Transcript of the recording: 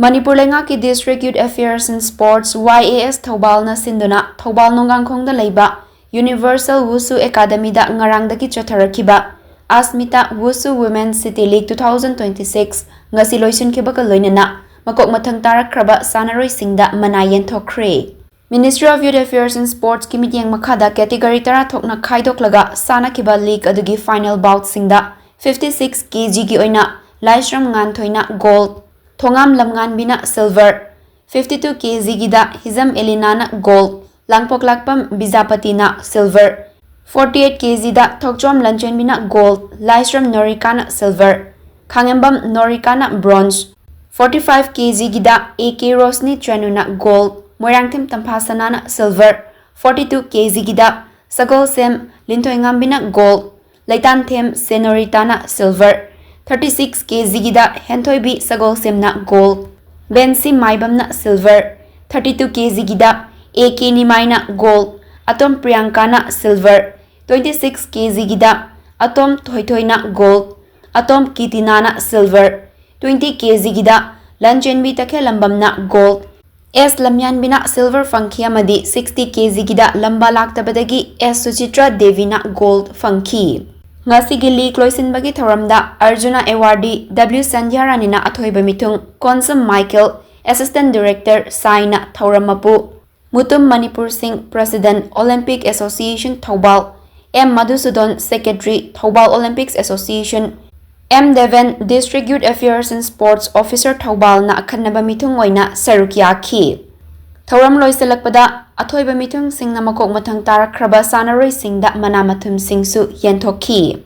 Manipur Lengaki District Youth Affairs and Sports YAS Thoubal na sinduna Thoubal Nongangkhongda leiba Universal Wushu Academy da ngarangdaki chotharakiba ASMITA Wushu Women's City League 2026 ngasi loisinkiba ka loinana makok mathang tarakhraba sanaroi singda manayen thokre. Ministry of Youth Affairs and Sports ki mityeng makhada category tara thokna khaidoklaga sanakiba league adugi final bout singda 56 kg gi oina Laishram Nganthoina gold Thongam Lamngan Bina silver 52 kg gida Hizam Elinana gold Langpok Lakpam Bizapatina silver 48 kg da Thokchom Lanchen Bina gold Laishram Norikana silver Khangembam Norikana bronze 45 kg gida AK Rosni Trenuna gold Moirangthim Tamphasanana silver 42 kg gida Sagol Sem Linthoingam Bina gold Laitanthem Senoritana silver 36 kg gida Henthoibi Sagol Semna gold Bensi Maibamna silver 32 kg gida AK Nimaina gold Atom Priyankana silver 26 kg gida Atom Thoithoina gold Atom Kitinana silver 20 kg gida Lanchenbi Takhelambamna gold S Lamyan Bina silver funky amadi 60 kg gida Lamba Laktabadagi S Suchitra Devina gold funky Ngasigi league loisinbagi thoramda Arjuna awardee W Sandhyaranina athoiba mithung Konsum Michael Assistant Director Saina Thoramapu Mutum Manipur Singh President Olympic Association Thoubal M Madhusudon Secretary Thoubal Olympics Association M Devan District Youth Affairs and Sports Officer Thoubal na akhanaba mithung oina sarukyakhi Thoram loisalakpada athoiba mithung singna makok mathang tarakhraba sanaroi singda manamathum singsu yenthokhi